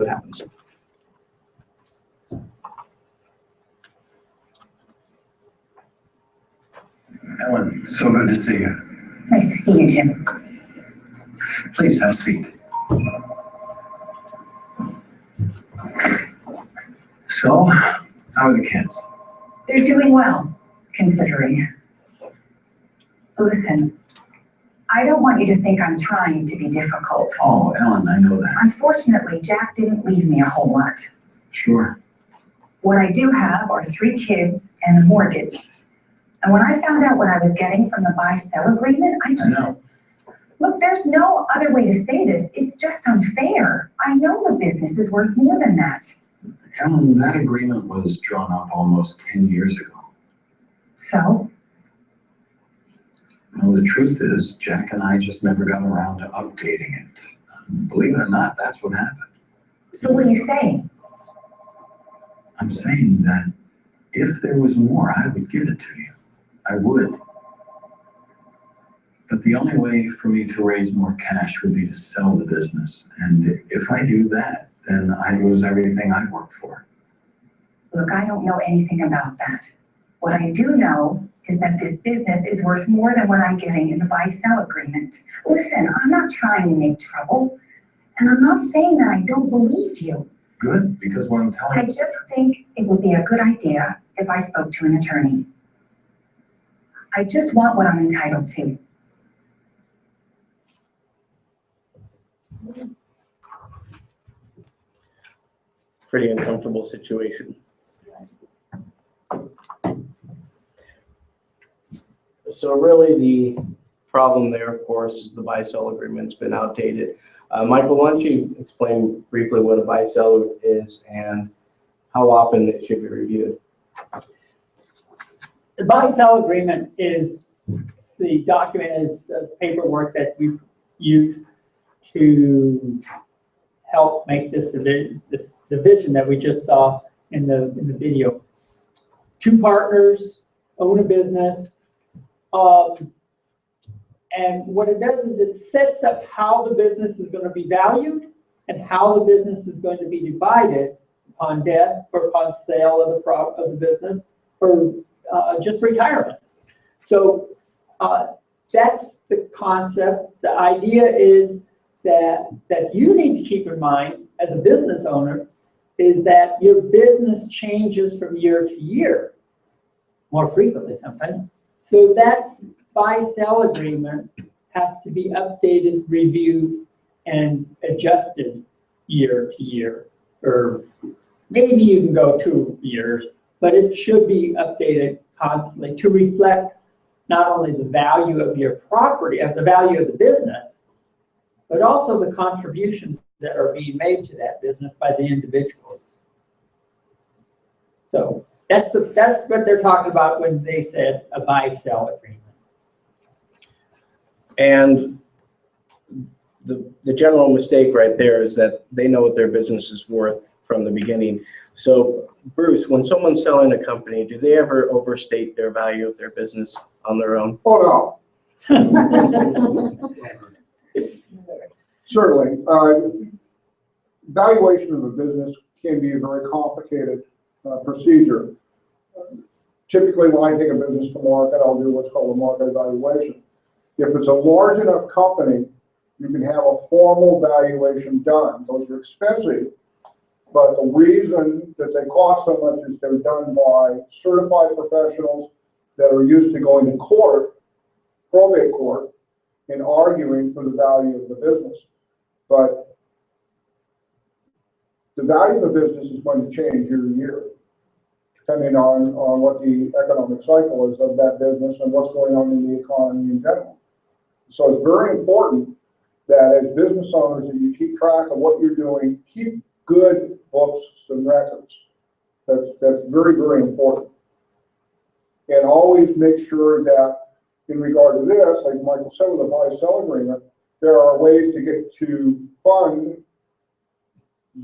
what happens. Ellen, so good to see you. Nice to see you, Jim. Please have a seat. So, how are the kids? They're doing well, considering. Listen, I don't want you to think I'm trying to be difficult. Oh, Ellen, I know that. Unfortunately, Jack didn't leave me a whole lot. Sure. What I do have are 3 kids and a mortgage. And when I found out what I was getting from the buy-sell agreement, I know. Look, there's no other way to say this. It's just unfair. I know the business is worth more than that. Ellen, that agreement was drawn up almost 10 years ago. So? Well, the truth is, Jack and I just never got around to updating it. Believe it or not, that's what happened. So what are you saying? I'm saying that if there was more, I would give it to you. I would. But the only way for me to raise more cash would be to sell the business. And if I do that, then I lose everything I worked for. Look, I don't know anything about that. What I do know is that this business is worth more than what I'm getting in the buy-sell agreement. Listen, I'm not trying to make trouble, and I'm not saying that I don't believe you. Good, because what I'm telling I just think it would be a good idea if I spoke to an attorney. I just want what I'm entitled to. Pretty uncomfortable situation. So really the problem there, of course, is the buy-sell agreement's been outdated. Michael, why don't you explain briefly what a buy-sell is and how often it should be reviewed? The buy-sell agreement is the document, is the paperwork that we use to help make this division that we just saw in the video. 2 partners own a business, and what it does is it sets up how the business is going to be valued and how the business is going to be divided upon death or upon sale of the business or just retirement. So that's the concept. The idea is that you need to keep in mind as a business owner is that your business changes from year to year, more frequently sometimes. So that buy-sell agreement has to be updated, reviewed, and adjusted year to year. Or maybe you can go 2 years, but it should be updated constantly to reflect not only the value of your property, the value of the business, but also the contributions that are being made to that business by the individuals. So that's what they're talking about when they said a buy-sell agreement. And the general mistake right there is that they know what their business is worth from the beginning. So Bruce, when someone's selling a company, do they ever overstate their value of their business on their own? Oh, no. Certainly. Valuation of a business can be a very complicated procedure. Typically, when I take a business to market, I'll do what's called a market evaluation. If it's a large enough company, you can have a formal valuation done. Those are expensive, but the reason that they cost so much is they're done by certified professionals that are used to going to court, probate court, and arguing for the value of the business. But the value of the business is going to change year to year, depending on what the economic cycle is of that business and what's going on in the economy in general. So it's very important that as business owners that you keep track of what you're doing, keep good books and records. That's very, very important. And always make sure that in regard to this, like Michael said with the buy-sell agreement, there are ways to get to fund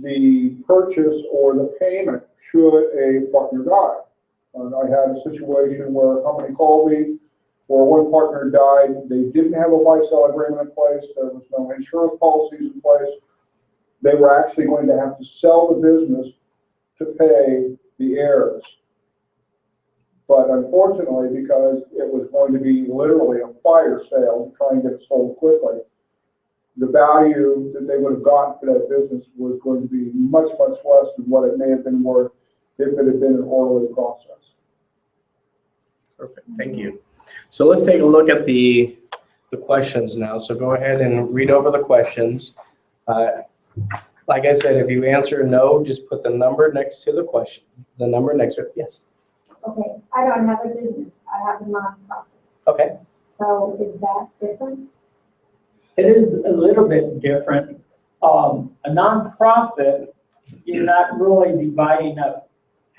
the purchase or the payment should a partner die. I had a situation where a company called me where one partner died. They didn't have a buy-sell agreement in place. There was no insurance policies in place. they were actually going to have to sell the business to pay the heirs. But unfortunately, because it was going to be literally a fire sale to try and get it sold quickly, the value that they would have gotten for that business was going to be much, much less than what it may have been worth if it had been an orderly process. Perfect, thank you. So let's take a look at the questions now. So go ahead and read over the questions. Like I said, if you answer no, just put the number next to the question. The number next to it, yes. Okay, I don't have a business, I have a nonprofit, Okay, so is that different? It is a little bit different. A nonprofit, you're not really dividing up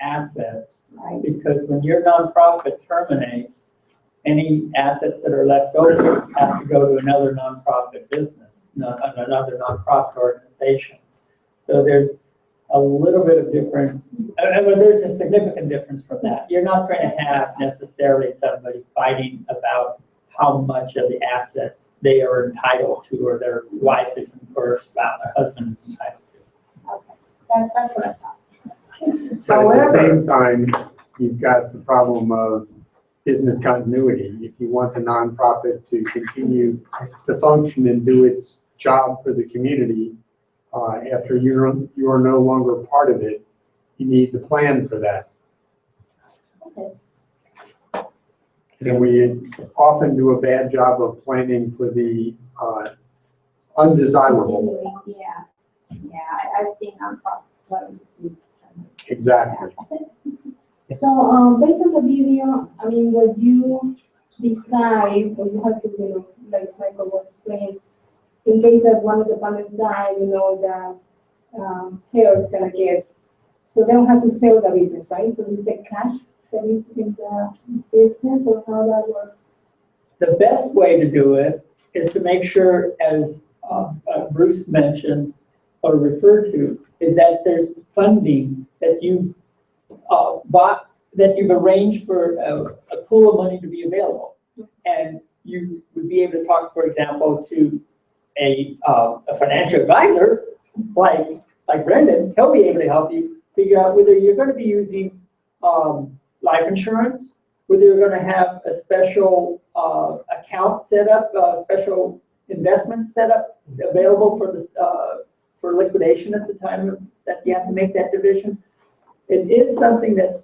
assets, Right. because when your nonprofit terminates, any assets that are left over have to go to another nonprofit business, another nonprofit organization. So there's a little bit of difference. I mean, there's a significant difference from that. You're not going to have necessarily somebody fighting about how much of the assets they are entitled to, or their wife is, or spouse, or husband is entitled to. Okay, that's what I thought. But at However- the same time, you've got the problem of business continuity. If you want the nonprofit to continue to function and do its job for the community, after you're no longer part of it, you need to plan for that. Okay. And we often do a bad job of planning for the undesirable. Continuing, yeah, I've seen nonprofits close. Exactly. So, based on the video, I mean, when you decide, when you have to, like Michael was explaining, in case that one of the partners die, the payer is gonna get, so they don't have to sell the business, right? So is the cash that is in the business, or how that works? The best way to do it is to make sure, as Bruce mentioned or referred to, is that there's funding that you've that you've arranged for a pool of money to be available. And you would be able to talk, for example, to a financial advisor like Brendan. He'll be able to help you figure out whether you're going to be using life insurance, whether you're going to have a special account set up, special investment set up available for this for liquidation at the time that you have to make that division. It is something that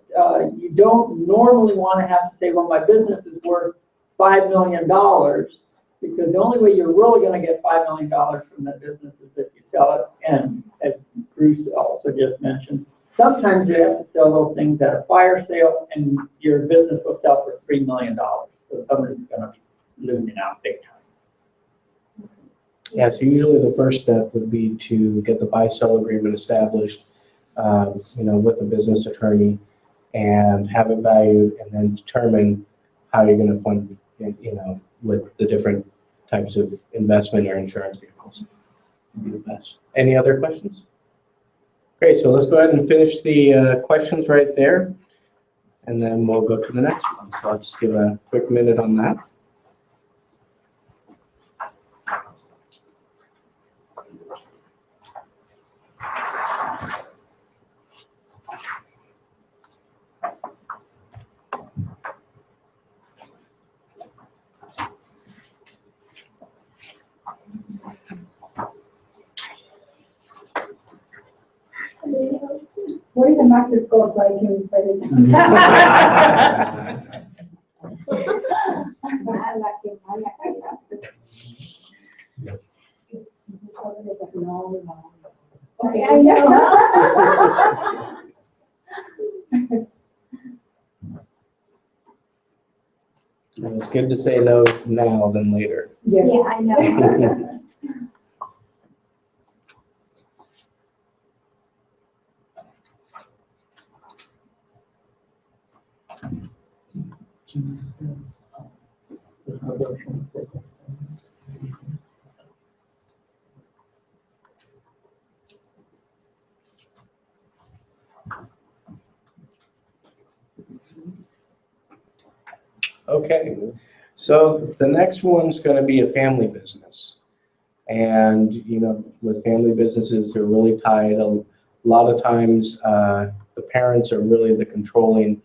you don't normally want to have to say, well, my business is worth $5 million, because the only way you're really going to get $5 million from that business is if you sell it. And as Bruce also just mentioned, sometimes you have to sell those things at a fire sale, and your business will sell for $3 million. So somebody's going to be losing out big time. yeah, so usually the first step would be to get the buy-sell agreement established, with a business attorney, and have it valued, and then determine how you're going to fund, with the different types of investment or insurance vehicles. Would be the best. Any other questions? Great, so let's go ahead and finish the questions right there, and then we'll go to the next one. So I'll just give a quick minute on that. What is the max score so I can put it? I'm lucky. Okay, I know. And it's good to say no now than later. Yes. Yeah, I know. Okay, so the next one's going to be a family business. And, you know, with family businesses, they're really tied. A lot of times, the parents are really the controlling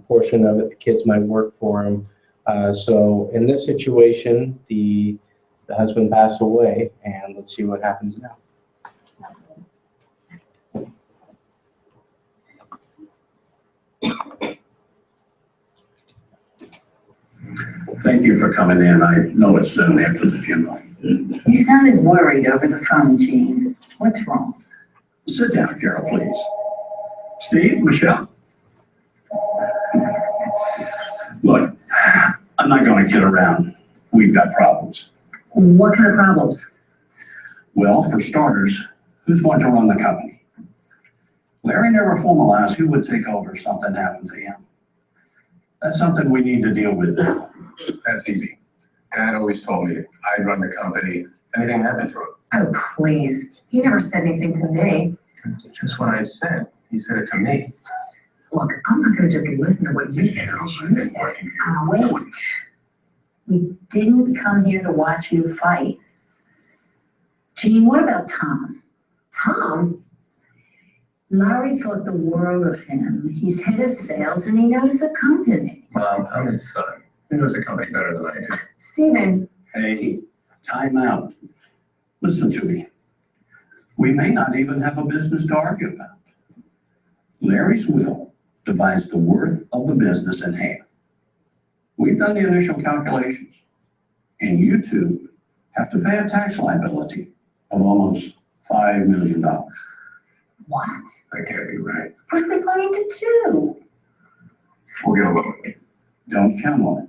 portion of it. The kids might work for them. So in this situation, the husband passed away, and let's see what happens now. Thank you for coming in. I know it's soon after the funeral. You sounded worried over the phone, Gene. What's wrong? Sit down, Carol, please. Steve, Michelle. Look, I'm not going to kid around. We've got problems. What kind of problems? Well, for starters, who's going to run the company? Larry never formalized who would take over if something happened to him. That's something we need to deal with now. That's easy. Dad always told me I'd run the company if anything happened to him. Oh, please. He never said anything to me. That's just what I said. He said it to me. Look, I'm not gonna just listen to what you said. You said, wait. We didn't come here to watch you fight. Gene, what about Tom? Tom? Larry thought the world of him. He's head of sales and he knows the company. Mom, I'm his son. He knows the company better than I do. Stephen, Hey, time out. Listen to me. We may not even have a business to argue about. Larry's will divides the worth of the business in half. We've done the initial calculations, and you two have to pay a tax liability of almost $5 million. what? That can't be right. What are we going to do? We'll get a loan. Don't count on it.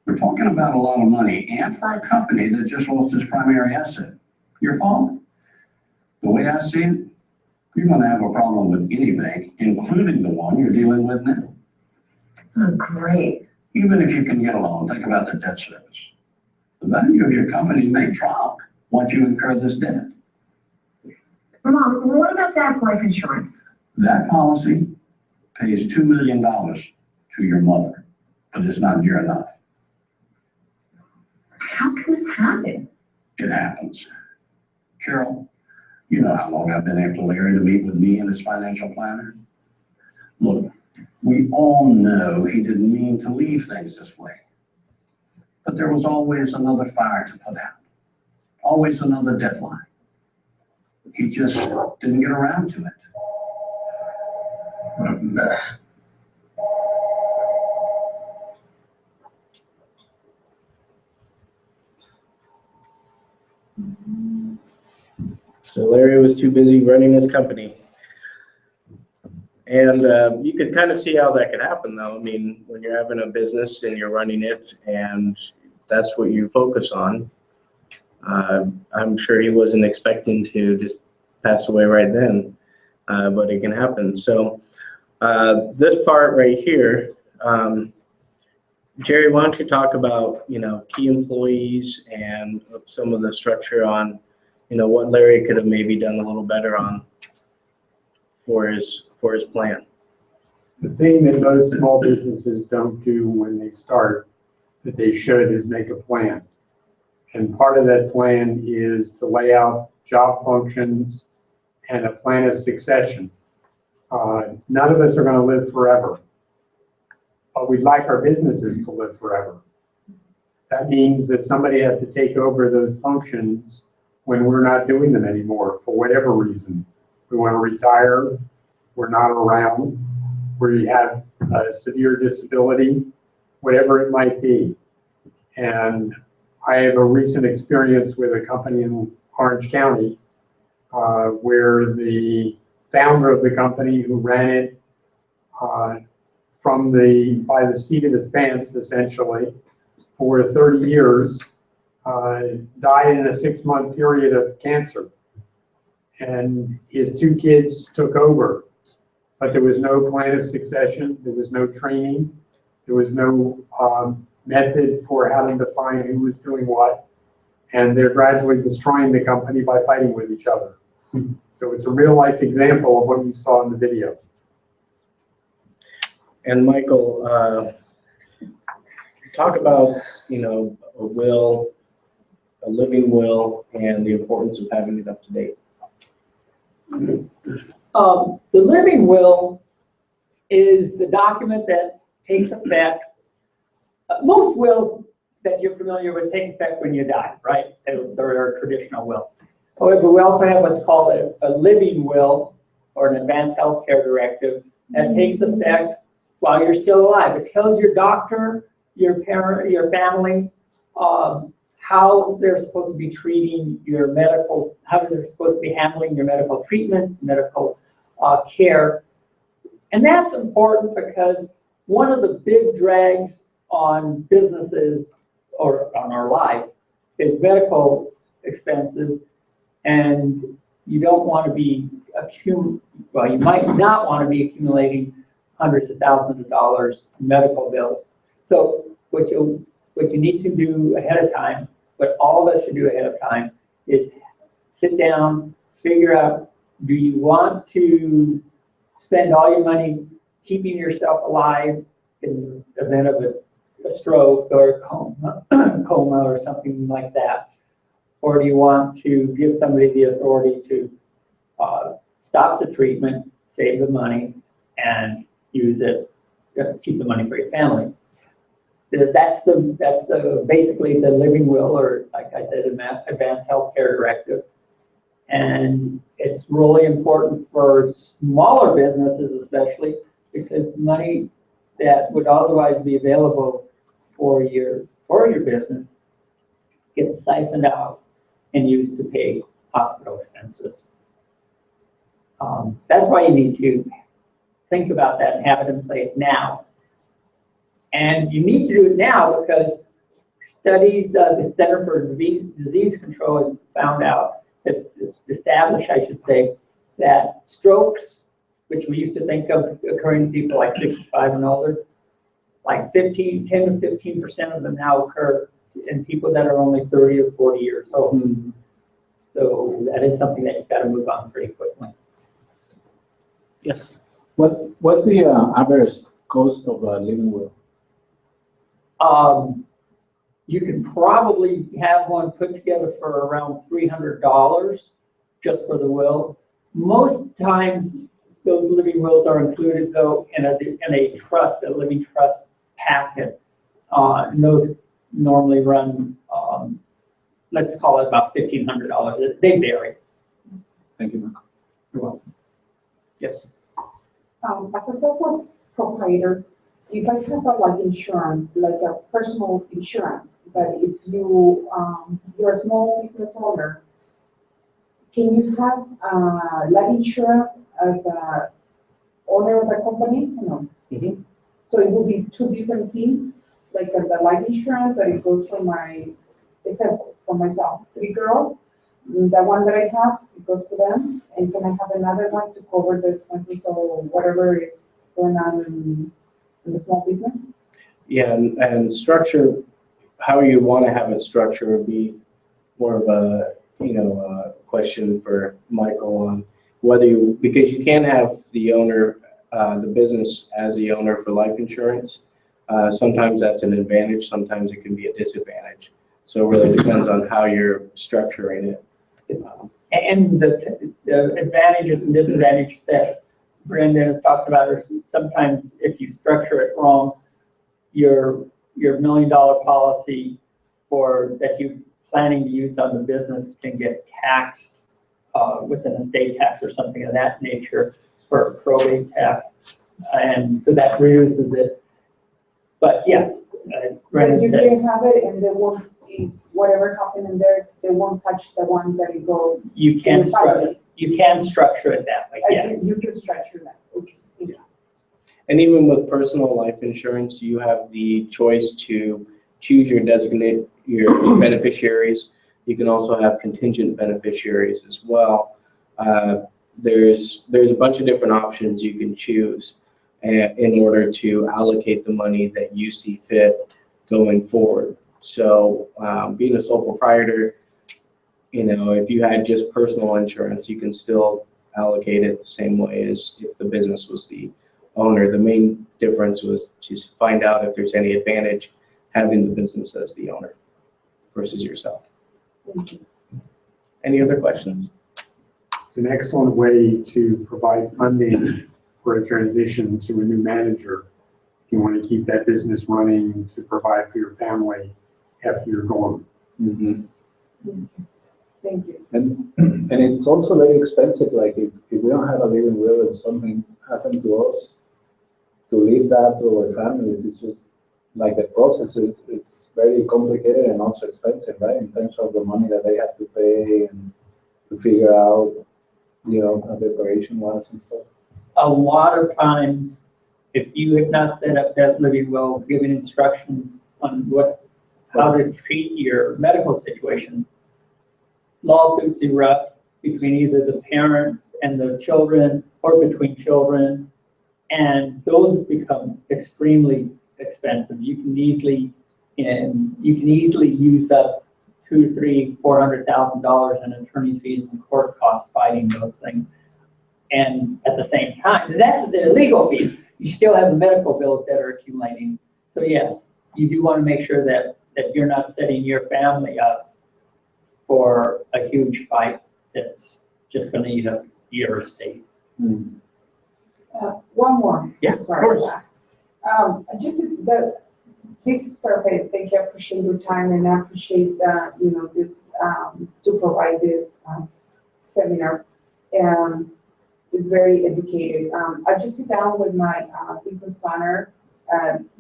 We're talking about a lot of money, and for a company that just lost its primary asset, your father. The way I see it, you're going to have a problem with any bank, including the one you're dealing with now. Oh, great. Even if you can get a loan, think about the debt service. The value of your company may drop once you incur this debt. Mom, what about Dad's life insurance? That policy pays $2 million to your mother, but it's not near enough. How can this happen? It happens. Carol, you know how long I've been after Larry to meet with me and his financial planner. Look, we all know he didn't mean to leave things this way. But there was always another fire to put out, always another deadline. He just didn't get around to it. What a mess. So Larry was too busy running his company. And you could kind of see how that could happen, though. I mean, when you're having a business and you're running it and that's what you focus on, I'm sure he wasn't expecting to just pass away right then, but it can happen. So this part right here, Jerry, why don't you talk about, you know, key employees and some of the structure on, you know, what Larry could have maybe done a little better on for his plan. The thing that most small businesses don't do when they start, that they should, is make a plan. And part of that plan is to lay out job functions and a plan of succession. None of us are going to live forever, but we'd like our businesses to live forever. That means that somebody has to take over those functions when we're not doing them anymore for whatever reason. We want to retire, we're not around, we have a severe disability, whatever it might be. And I have a recent experience with a company in Orange County where the founder of the company who ran it by the seat of his pants, essentially, for 30 years, died in a 6-month period of cancer. And his 2 kids took over, but there was no plan of succession, there was no training, there was no method for how to define who was doing what, and they're gradually destroying the company by fighting with each other. So it's a real life example of what you saw in the video. And Michael, talk about, you know, a will a living will and the importance of having it up to date. The living will is the document that takes effect. Most wills that you're familiar with take effect when you die, right? Those are a traditional will. However, we also have what's called a living will or an advanced healthcare directive that takes effect while you're still alive. It tells your doctor, your parent, your family, how they're supposed to be treating your medical, how they're supposed to be handling your medical treatments, medical care. And that's important because one of the big drags on businesses or on our life is medical expenses, and you don't want to be well, you might not want to be accumulating hundreds of thousands of dollars in medical bills. So what you need to do ahead of time, what all of us should do ahead of time, is sit down, figure out, do you want to spend all your money keeping yourself alive in the event of a stroke or a coma or something like that? Or do you want to give somebody the authority to stop the treatment, save the money, and use it, keep the money for your family? That's basically the living will, or like I said, advanced healthcare directive. And it's really important for smaller businesses, especially because money that would otherwise be available for your business gets siphoned out and used to pay hospital expenses. So that's why you need to think about that and have it in place now. And you need to do it now because studies, the Center for Disease Control has found out, has established, I should say, that strokes, which we used to think of occurring to people like 65 and older, like 10 to 15% of them now occur in people that are only 30 or 40 years old. Mm-hmm. So that is something that you've got to move on pretty quickly. Yes. What's the average cost of a living will? You can probably have one put together for around $300 just for the will. Most times, those living wills are included though in a trust, a living trust packet. And those normally run, let's call it about $1,500. They vary. Thank you, Marco. You're welcome. Yes. As a sole proprietor, if I have a life insurance, like a personal insurance, but if you're a small business owner, can you have life insurance as a owner of the company? No. Mm-hmm. So it will be two different things, like the life insurance that it goes for for myself, 3 girls. The one that I have, it goes to them, and can I have another one to cover the expenses or whatever is going on in the small business? Yeah, and structure, how you want to have it structured would be more of a, question for Michael on whether because you can't have the owner, the business as the owner for life insurance. Sometimes that's an advantage, sometimes it can be a disadvantage. So it really depends on how you're structuring it. And the advantages and disadvantages that Brendan has talked about are sometimes if you structure it wrong, your $1 million policy that you're planning to use on the business can get taxed with an estate tax or something of that nature for probate tax. And so that reduces it. But yes, as Brendan But you said, can have it and they won't, whatever happened in there, they won't touch the one that it goes. you can structure it that way, yes. You can structure that, okay. Yeah. And even with personal life insurance, you have the choice to choose your beneficiaries. You can also have contingent beneficiaries as well. There's a bunch of different options you can choose in order to allocate the money that you see fit going forward. So being a sole proprietor, if you had just personal insurance, you can still allocate it the same way as if the business was the owner. The main difference was to find out if there's any advantage having the business as the owner versus yourself. Thank you. Any other questions? It's an excellent way to provide funding for a transition to a new manager. If you want to keep that business running to provide for your family after you're gone. Mhm. Thank you. And it's also very expensive, like if we don't have a living will and something happened to us, to leave that to our families, it's just like the process is, it's very complicated and also expensive, right? In terms of the money that they have to pay and to figure out, how the operation was and stuff. A lot of times, if you have not set up that living will, given instructions on how to treat your medical situation, lawsuits erupt between either the parents and the children or between children, and those become extremely expensive. You can easily use up $200,000, $300,000, $400,000 in attorney's fees and court costs fighting those things. And at the same time, that's the legal fees. You still have the medical bills that are accumulating. So yes, you do want to make sure that you're not setting your family up for a huge fight that's just going to eat up your estate. Mm. One more. Yeah, of Sorry. course. This is perfect. Thank you. I appreciate your time, and I appreciate that, this, to provide this seminar. Is very educated. I just sit down with my business planner.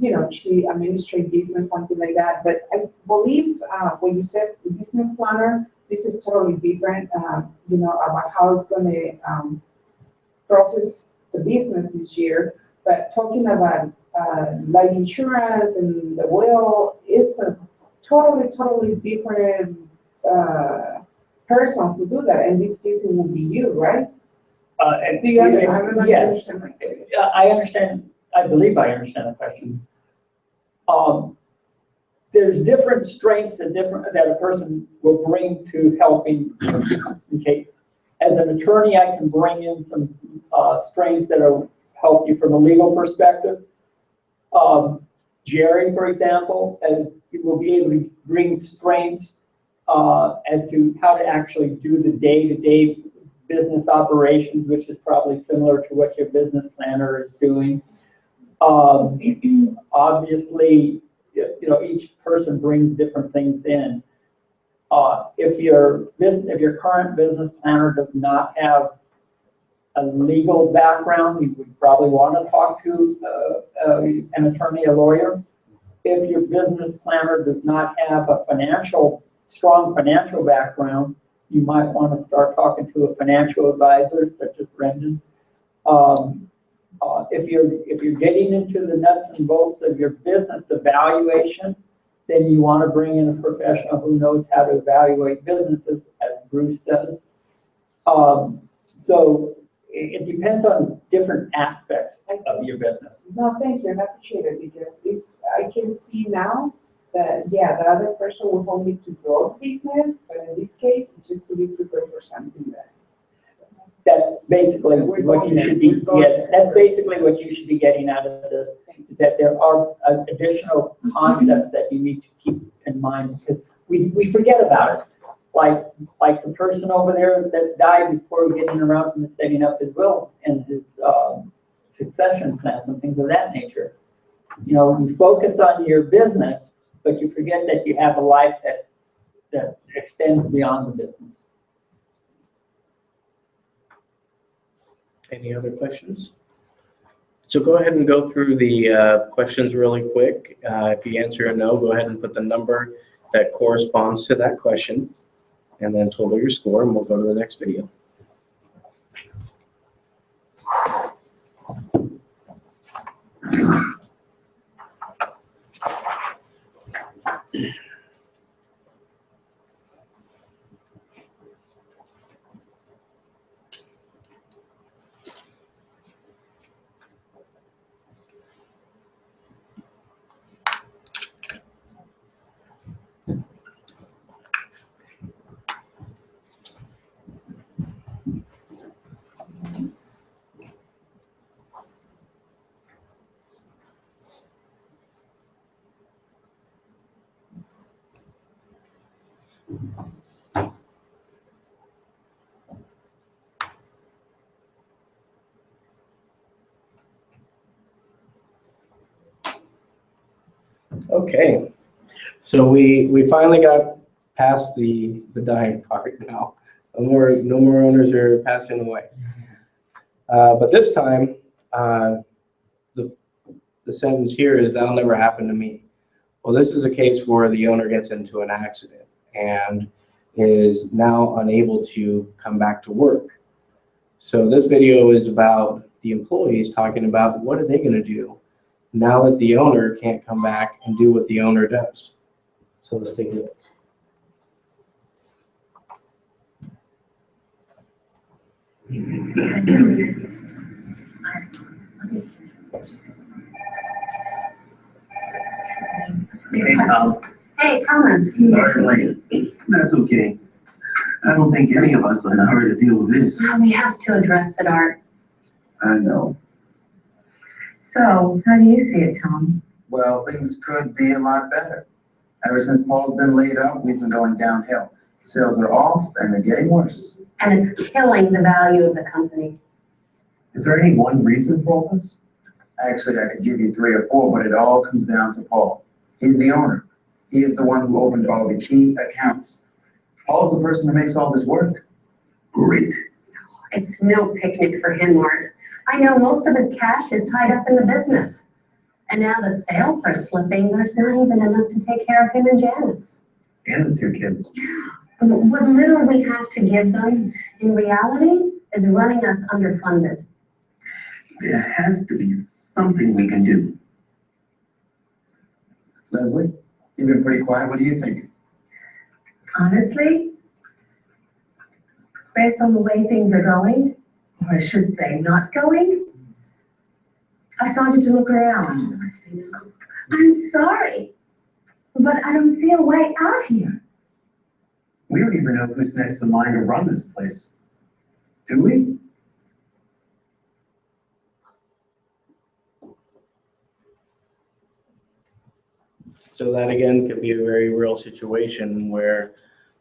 She administrates business, something like that. But I believe when you said business planner, this is totally different. About how it's going to process the business this year. But talking about life insurance and the will is a totally different person who do that. In this case, it will be you, right? Do you understand? Yes, I understand. I believe I understand the question. There's different strengths that a person will bring to helping. Okay, as an attorney, I can bring in some strengths that will help you from a legal perspective. Jerry, for example, will be able to bring strengths as to how to actually do the day-to-day business operations, which is probably similar to what your business planner is doing. Obviously, each person brings different things in. If your current business planner does not have a legal background, you would probably want to talk to an attorney, a lawyer. If your business planner does not have a strong financial background, you might want to start talking to a financial advisor such as Brendan. If you're getting into the nuts and bolts of your business evaluation, then you want to bring in a professional who knows how to evaluate businesses, as Bruce does. So it depends on different aspects of your business. No, thank you. I appreciate it because I can see now that, the other person will help me to grow the business, but in this case, it's just to be prepared for something That's basically what you should be getting. That's basically what you should be getting out of this, is that there are additional concepts that you need to keep in mind, because we forget about it. Like the person over there that died before getting around to setting up his will and his succession plans and things of that nature. You focus on your business, but you forget that you have a life that extends beyond the business. Any other questions? So go ahead and go through the questions really quick. If you answer a no, go ahead and put the number that corresponds to that question, and then total your score, and we'll go to the next video. Okay, so we finally got past the dying part now. No more owners are passing away. But this time, the sentence here is, "That'll never happen to me." Well, this is a case where the owner gets into an accident and is now unable to come back to work. So this video is about the employees talking about what are they going to do now that the owner can't come back and do what the owner does. So let's take a look. Hey, Tom. Hey, Thomas. Sorry, late. That's okay. I don't think any of us are in a hurry to deal with this. Well, we have to address it, Art. I know. So, how do you see it, Tom? Well, things could be a lot better. Ever since Paul's been laid up, we've been going downhill. Sales are off and they're getting worse. And it's killing the value of the company. Is there any one reason for all this? Actually, I could give you 3 or 4, but it all comes down to Paul. He's the owner. He is the one who opened all the key accounts. Paul's the person who makes all this work. Great. It's no picnic for him, Art. I know most of his cash is tied up in the business. And now that sales are slipping, there's not even enough to take care of him and Janice. And the 2 kids. What little we have to give them, in reality, is running us underfunded. There has to be something we can do. Leslie, you've been pretty quiet. What do you think? Honestly, based on the way things are going, or I should say not going, I started to look around. I'm sorry, but I don't see a way out here. We don't even know who's next in line to run this place. Do we? So that again could be a very real situation where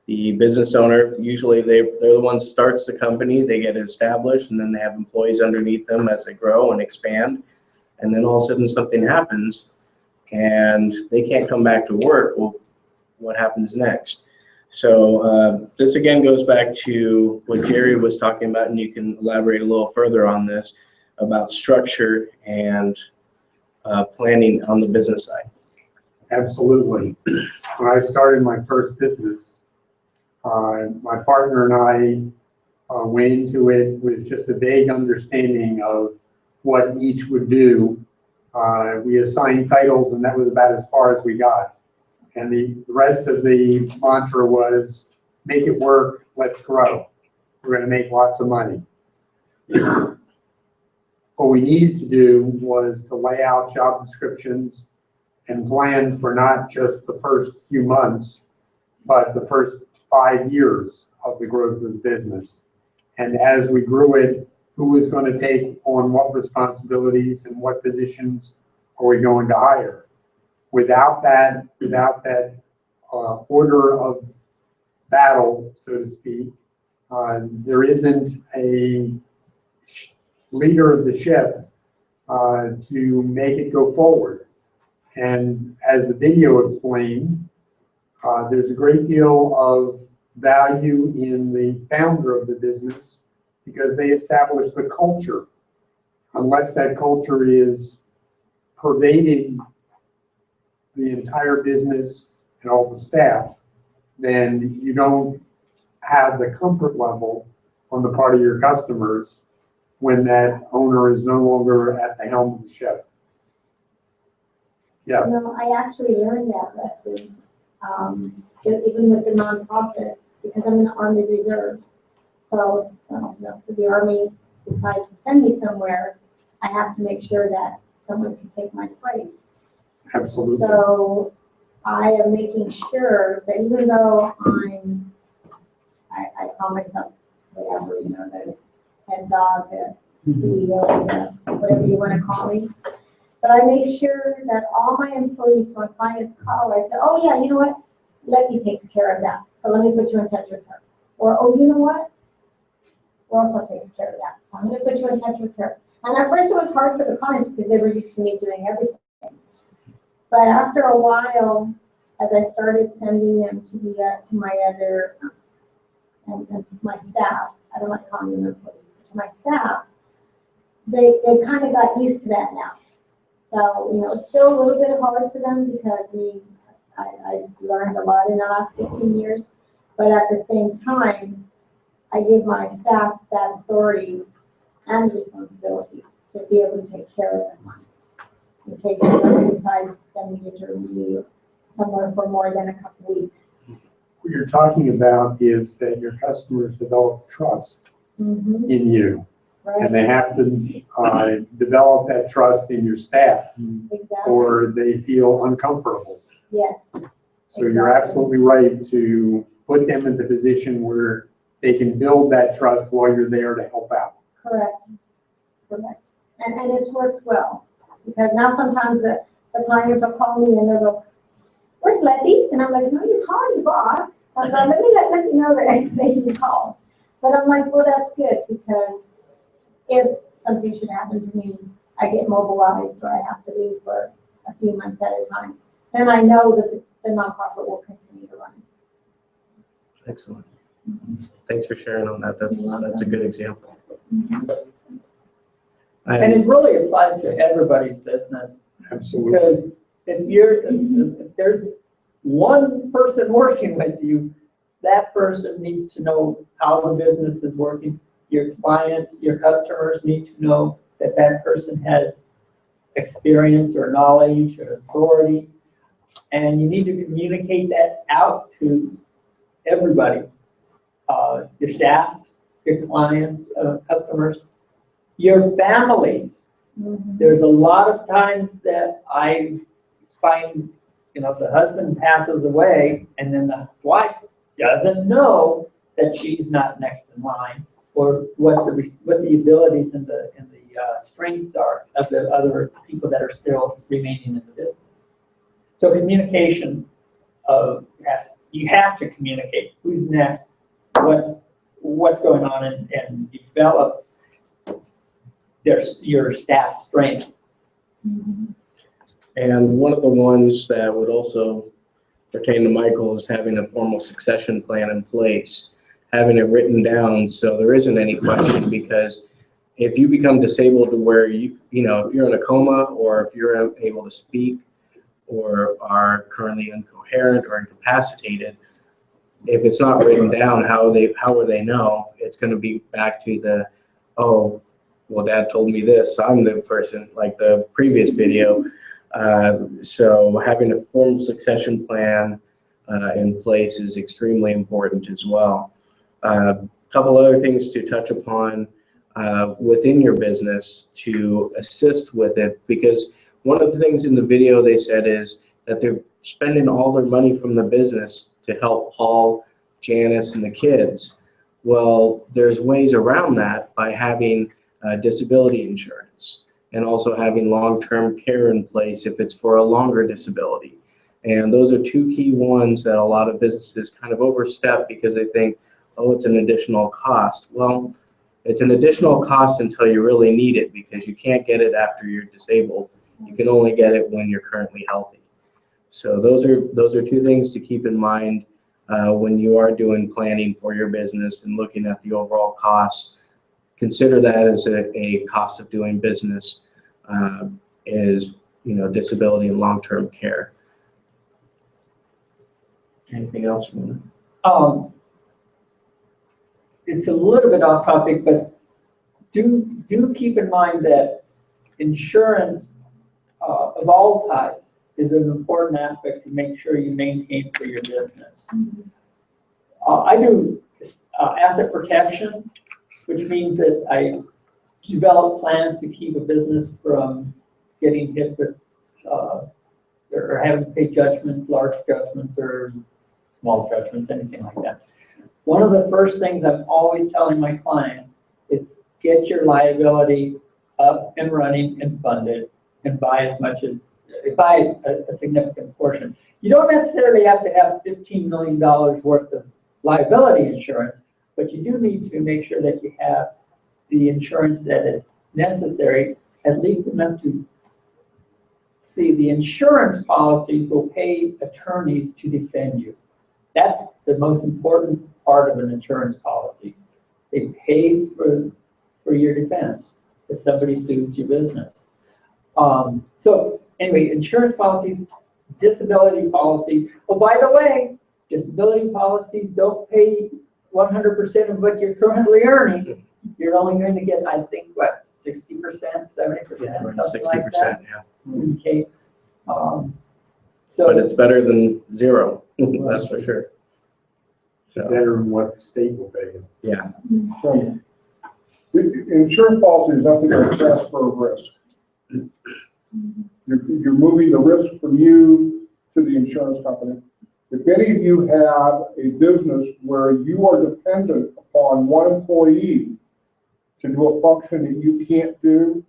the business owner, usually they're the ones who starts the company, they get established, and then they have employees underneath them as they grow and expand. And then all of a sudden something happens and they can't come back to work. Well, what happens next? So this again goes back to what Jerry was talking about, and you can elaborate a little further on this about structure and planning on the business side. Absolutely. When I started my first business, my partner and I went into it with just a vague understanding of what each would do. We assigned titles, and that was about as far as we got. And the rest of the mantra was, make it work, let's grow. We're going to make lots of money. What we needed to do was to lay out job descriptions and plan for not just the first few months, but the first 5 years of the growth of the business. And as we grew it, who was going to take on what responsibilities and what positions are we going to hire? Without that order of battle, so to speak, there isn't a leader of the ship to make it go forward. And as the video explained, there's a great deal of value in the founder of the business because they establish the culture. Unless that culture is pervading the entire business and all the staff, then you don't have the comfort level on the part of your customers when that owner is no longer at the helm of the ship. Yes. No, I actually learned that lesson, even with the nonprofit, because I'm in the Army Reserves. So if the Army decides to send me somewhere, I have to make sure that someone can take my place. Absolutely. So I am making sure that even though I call myself whatever, the head dog, the CEO, whatever you want to call me, but I make sure that all my employees, when clients call, I say, oh yeah, you know what? Letty takes care of that. So let me put you in touch with her. Or, oh, you know what? Rosa takes care of that. So I'm going to put you in touch with her. And at first it was hard for the clients because they were used to me doing everything. But after a while, as I started sending them to my other, and my staff, I don't like calling them employees, but to my staff, they kind of got used to that now. So, it's still a little bit hard for them because, I learned a lot in the last 15 years, but at the same time, I give my staff that authority and responsibility to be able to take care of their clients. In case somebody decides to send me to review somewhere for more than a couple weeks. What you're talking about is that your customers develop trust Mm-hmm. in you. Right? And they have to develop that trust in your staff, Exactly. or they feel uncomfortable. Yes. So you're Exactly. absolutely right to put them in the position where they can build that trust while you're there to help out. Correct. And it's worked well, because now sometimes the clients will call me and they'll go, "Where's Letty?" And I'm like, "No, you call your boss. I'm like, let me let you know that they can call." But I'm like, well, that's good, because if something should happen to me, I get mobilized or I have to leave for a few months at a time, then I know that the nonprofit will continue to run. Excellent. Thanks for sharing on that. That's a good example. And it really applies to everybody's business. Absolutely. Because if there's one person working with you, that person needs to know how the business is working. Your clients, your customers need to know that that person has experience or knowledge or authority. And you need to communicate that out to everybody. Your staff, your clients, customers, your families. Mm-hmm. There's a lot of times that I find, the husband passes away and then the wife doesn't know that she's not next in line, or what the abilities and the strengths are of the other people that are still remaining in the business. So communication, you have to communicate who's next, what's going on, and develop your staff's strength. Mm-hmm. And one of the ones that would also pertain to Michael is having a formal succession plan in place, having it written down so there isn't any question, because if you become disabled to where if you're in a coma, or if you're unable to speak, or are currently incoherent or incapacitated, if it's not written down, how will they know? It's going to be back to well, Dad told me this, I'm the person, like the previous video. So having a formal succession plan in place is extremely important as well. A couple other things to touch upon within your business to assist with it, because one of the things in the video they said is that they're spending all their money from the business to help Paul, Janice, and the kids. Well, there's ways around that by having disability insurance, and also having long-term care in place if it's for a longer disability. And those are two key ones that a lot of businesses kind of overstep because they think, oh, it's an additional cost. Well, it's an additional cost until you really need it, because you can't get it after you're disabled. You can only get it when you're currently healthy. So those are two things to keep in mind when you are doing planning for your business and looking at the overall costs. Consider that as a cost of doing business, is disability and long-term care. Anything else you want? It's a little bit off topic, but do keep in mind that insurance of all types is an important aspect to make sure you maintain for your business. I do asset protection, which means that I develop plans to keep a business from getting hit with or having to pay judgments, large judgments or small judgments, anything like that. One of the first things I'm always telling my clients is get your liability up and running and funded, and buy a significant portion. You don't necessarily have to have $15 million worth of liability insurance, but you do need to make sure that you have the insurance that is necessary, at least enough to See, the insurance policies will pay attorneys to defend you. That's the most important part of an insurance policy. They pay for your defense if somebody sues your business. So anyway, insurance policies, disability policies. Oh, by the way, disability policies don't pay 100% of what you're currently earning. You're only going to get, I think, what, 60%, 70%, something like that. 60%, yeah. Okay. But So it's better than zero, that's for sure. So, Better than what the state will pay you. yeah, So, insurance policy is nothing but a transfer of risk. You're moving the risk from you to the insurance company. If any of you have a business where you are dependent upon one employee to do a function that you can't do,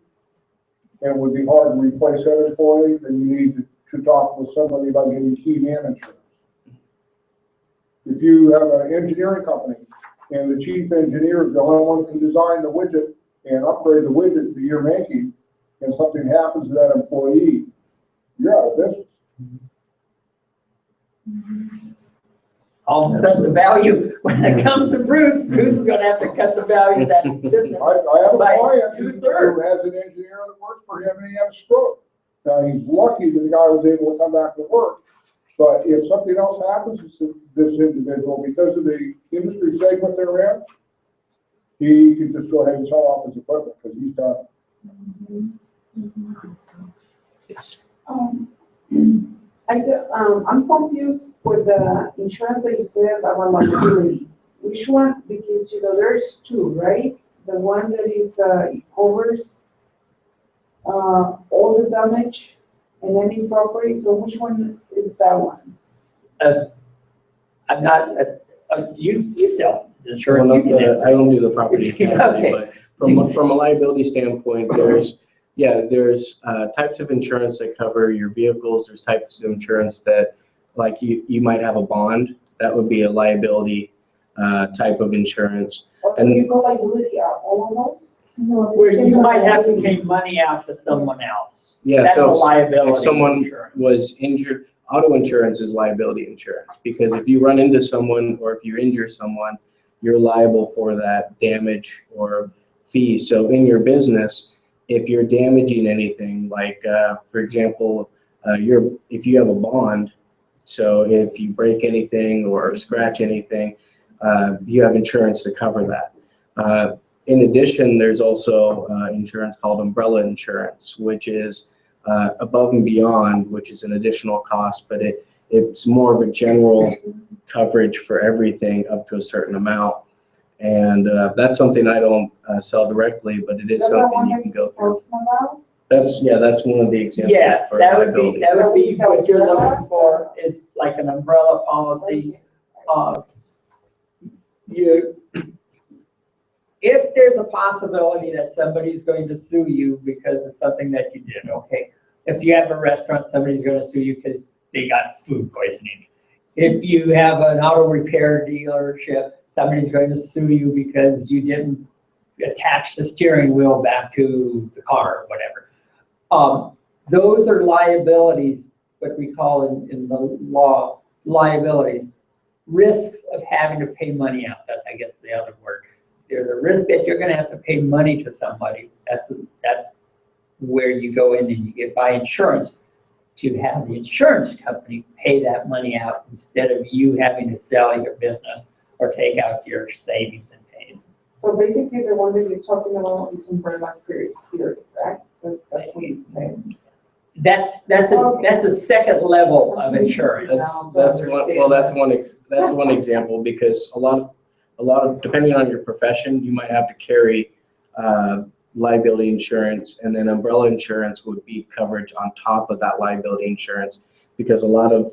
and it would be hard to replace that employee, then you need to talk with somebody about getting key man insurance. If you have an engineering company and the chief engineer is the only one who can design the widget and upgrade the widget that you're making, and something happens to that employee, you're out of business. all of a sudden, the value, when it comes to Bruce, Bruce is gonna have to cut the value of that business. I have a By client who 2/3. has an engineer that works for him and he had a stroke. Now, he's lucky that the guy was able to come back to work, but if something else happens to this individual, because of the industry segment they're in, he can just go ahead and sell off his equipment because he's done. yes. I'm confused with the insurance that you said about liability. Which one? Because, there's two, right? The one that is, covers, all the damage and any property. So which one is that one? I'm not, you sell Well, insurance. not You can the, answer. I don't do the property Okay. casualty, but from a liability standpoint, there's types of insurance that cover your vehicles. There's types of insurance that, like you might have a bond, that would be a liability type of insurance. Also, you go liability are all of those? Where you might have to pay money out to someone else. Yeah, That's a so liability if someone insurance. was injured, auto insurance is liability insurance, because if you run into someone or if you injure someone, you're liable for that damage or fee. So in your business, if you're damaging anything, like for example, if you have a bond, so if you break anything or scratch anything, you have insurance to cover that. In addition, there's also insurance called umbrella insurance, which is above and beyond, which is an additional cost, but it's more of a general coverage for everything up to a certain amount. And that's something I don't sell directly, but it is That's the something one you that can you're go through. talking about? That's one of the examples. Yes, for that would be liability. what you're looking for, is like an umbrella policy. If there's a possibility that somebody's going to sue you because of something that you did, okay. If you have a restaurant, somebody's gonna sue you because they got food poisoning. If you have an auto repair dealership, somebody's going to sue you because you didn't attach the steering wheel back to the car or whatever. Those are liabilities, what we call in the law, liabilities. Risks of having to pay money out, that's, I guess, the other word. There's a risk that you're gonna have to pay money to somebody. That's where you go in and you buy insurance to have the insurance company pay that money out instead of you having to sell your business or take out your savings and pay it. So basically, the one that you're talking about is umbrella period, right? That's what you say. That's a second level of insurance. That's one example, because a lot of depending on your profession, you might have to carry liability insurance, and then umbrella insurance would be coverage on top of that liability insurance, because a lot of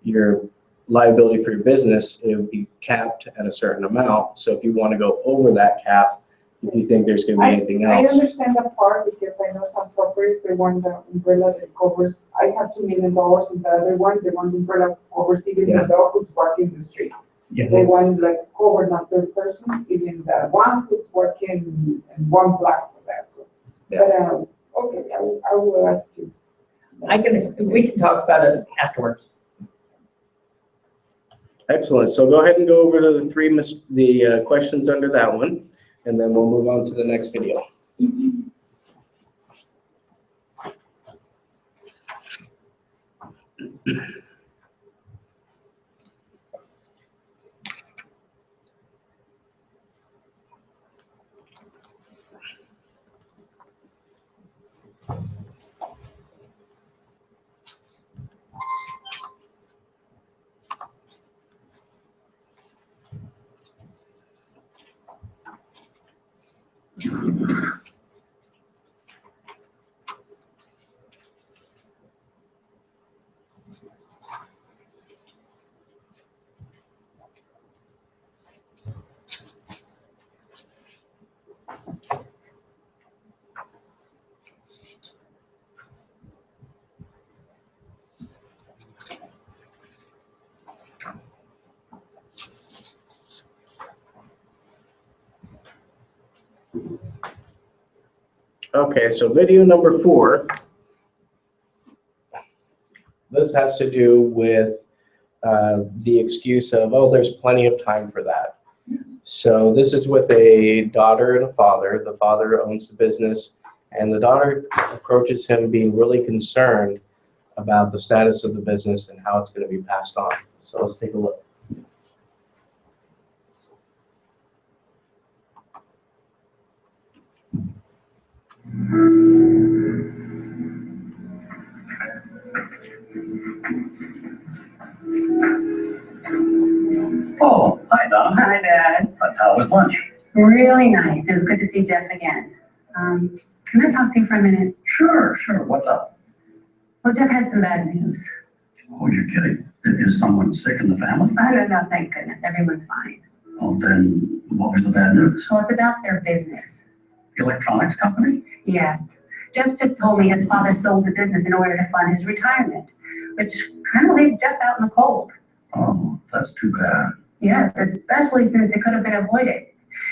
your liability for your business, it would be capped at a certain amount. So if you want to go over that cap, if you think there's going to be anything I else. understand that part, because I know some properties, they want the umbrella that covers, I have $2 million, and the other one, they want the umbrella covers even the dog who's walking the street. Yeah. They want like cover not third person, even the one who's working in one block for that. So, Yeah. but, okay, I will ask you. We can talk about it afterwards. Excellent. So go ahead and go over to the questions under that one, and then we'll move on to the next video. Okay, so video number 4. This has to do with the excuse of, oh, there's plenty of time for that. So this is with a daughter and a father. The father owns the business, and the daughter approaches him being really concerned about the status of the business and how it's going to be passed on. So let's take a look. Oh, hi, Donna. Hi, Dad. How was lunch? Really nice. It was good to see Jeff again. Can I talk to you for a minute? Sure. What's up? Well, Jeff had some bad news. Oh, you're kidding. Is someone sick in the family? I don't know, thank goodness. Everyone's fine. Oh, then what was the bad news? Well, it's about their business. The electronics company? Yes. Jeff just told me his father sold the business in order to fund his retirement, which kind of leaves Jeff out in the cold. Oh, that's too bad. Yes, especially since it could have been avoided.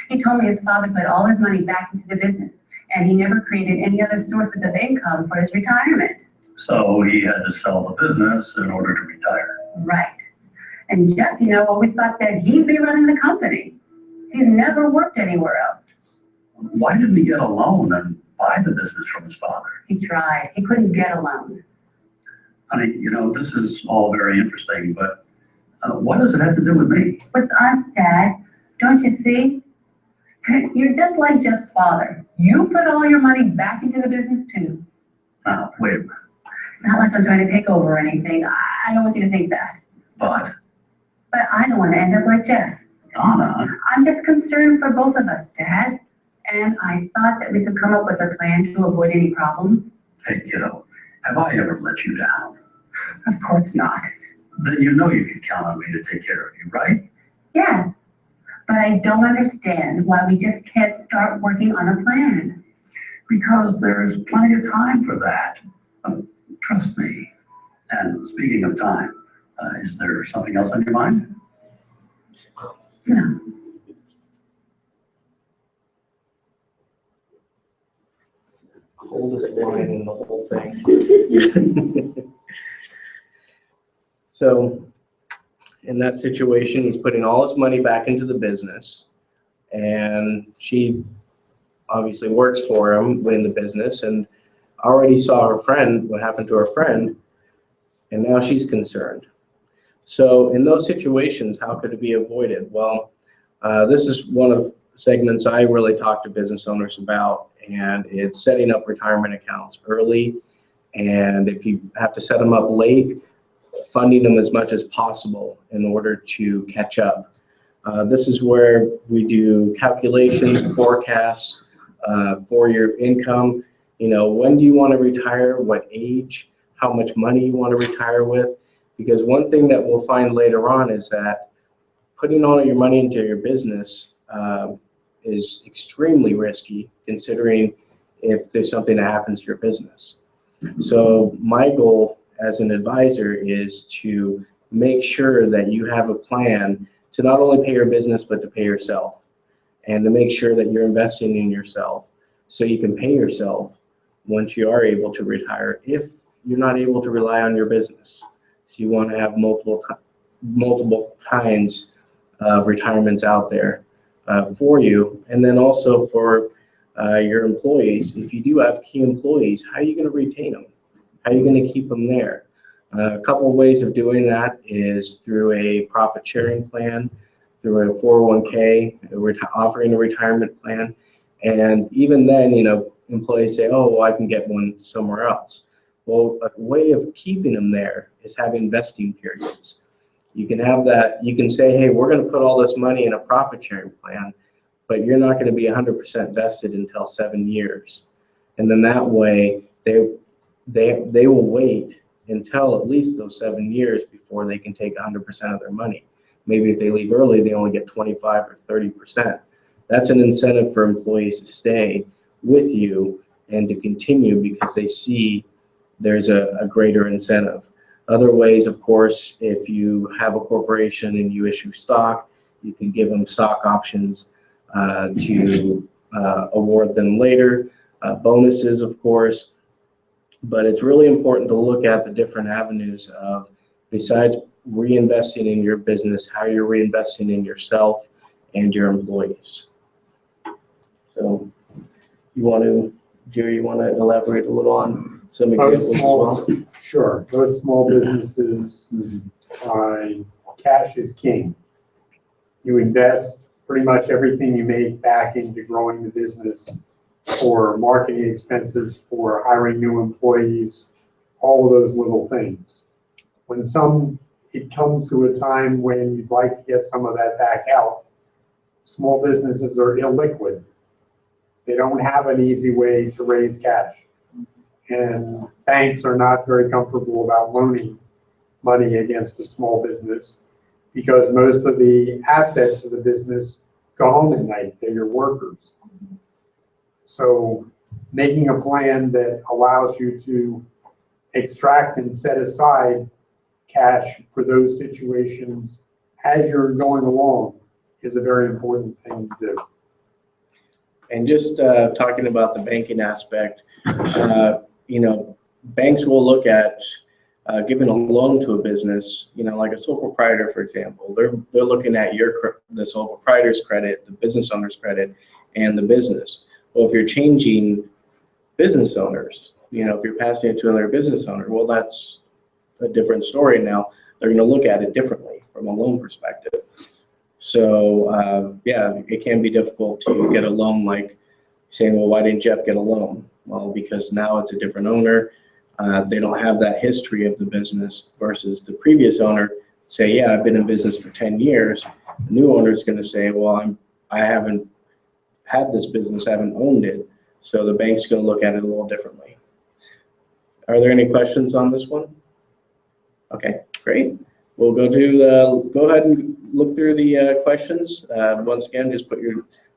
He told me his father put all his money back into the business, and he never created any other sources of income for his retirement. So he had to sell the business in order to retire. Right. And Jeff, always thought that he'd be running the company. He's never worked anywhere else. Why didn't he get a loan and buy the business from his father? He tried. He couldn't get a loan. Honey, this is all very interesting, but what does it have to do with me? With us, Dad, don't you see? You're just like Jeff's father. You put all your money back into the business too. Now, wait a minute. It's not like I'm trying to take over or anything. I don't want you to think that. But, I don't want to end up like Jeff. Donna. I'm just concerned for both of us, Dad. And I thought that we could come up with a plan to avoid any problems. Hey, kiddo, have I ever let you down? Of course not. Then you know you can count on me to take care of you, right? Yes, but I don't understand why we just can't start working on a plan. Because there's plenty of time for that. Trust me. And speaking of time, is there something else on your mind? No. Coldest line in the whole thing. So in that situation, he's putting all his money back into the business, and she obviously works for him in the business and already saw her friend, what happened to her friend, and now she's concerned. So in those situations, how could it be avoided? Well, this is one of the segments I really talk to business owners about, and it's setting up retirement accounts early. And if you have to set them up late, funding them as much as possible in order to catch up. This is where we do calculations, forecasts for your income. When do you want to retire, what age, how much money you want to retire with. Because one thing that we'll find later on is that putting all your money into your business is extremely risky, considering if there's something that happens to your business. So my goal as an advisor is to make sure that you have a plan to not only pay your business, but to pay yourself, and to make sure that you're investing in yourself so you can pay yourself once you are able to retire, if you're not able to rely on your business. So you want to have multiple kinds of retirements out there for you. And then also for your employees, if you do have key employees, how are you going to retain them? How are you going to keep them there? A couple of ways of doing that is through a profit sharing plan, through a 401k, offering a retirement plan. And even then, employees say, oh, well, I can get one somewhere else. Well, a way of keeping them there is having vesting periods. You can have that, you can say, hey, we're going to put all this money in a profit sharing plan, but you're not going to be 100% vested until 7 years. And then that way, they will wait until at least those 7 years before they can take 100% of their money. Maybe if they leave early, they only get 25 or 30%. That's an incentive for employees to stay with you and to continue because they see there's a greater incentive. Other ways, of course, if you have a corporation and you issue stock, you can give them stock options to award them later. Bonuses, of course. But it's really important to look at the different avenues of, besides reinvesting in your business, how you're reinvesting in yourself and your employees. So Jerry, you want to elaborate a little on some examples as well? Sure. Those small businesses, cash is king. You invest pretty much everything you make back into growing the business, for marketing expenses, for hiring new employees, all of those little things. When it comes to a time when you'd like to get some of that back out, small businesses are illiquid. They don't have an easy way to raise cash. And banks are not very comfortable about loaning money against a small business because most of the assets of the business go home at night. They're your workers. So making a plan that allows you to extract and set aside cash for those situations as you're going along is a very important thing to do. And just talking about the banking aspect, banks will look at giving a loan to a business, like a sole proprietor, for example. They're looking at the sole proprietor's credit, the business owner's credit, and the business. Well, if you're changing business owners, if you're passing it to another business owner, well, that's a different story now. They're going to look at it differently from a loan perspective. So, it can be difficult to get a loan, like saying, well, why didn't Jeff get a loan? Well, because now it's a different owner. They don't have that history of the business versus the previous owner. Say, yeah, I've been in business for 10 years. The new owner is going to say, well, I haven't had this business, I haven't owned it. So the bank's going to look at it a little differently. Are there any questions on this one? Okay, great. We'll go ahead and look through the questions. Once again, just put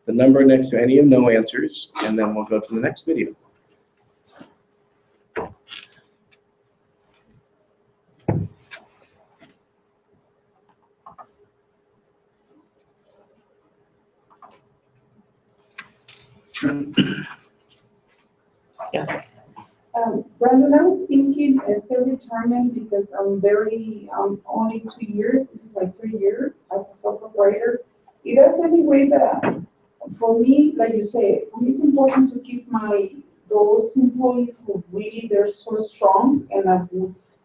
the number next to any of no answers, and then we'll go to the next video. Brandon, I was thinking still retirement because I'm only 2 years, this is my 3rd year as a sole proprietor. Is there any way that, for me, like you say, for me it's important to keep those employees who really, they're so strong, and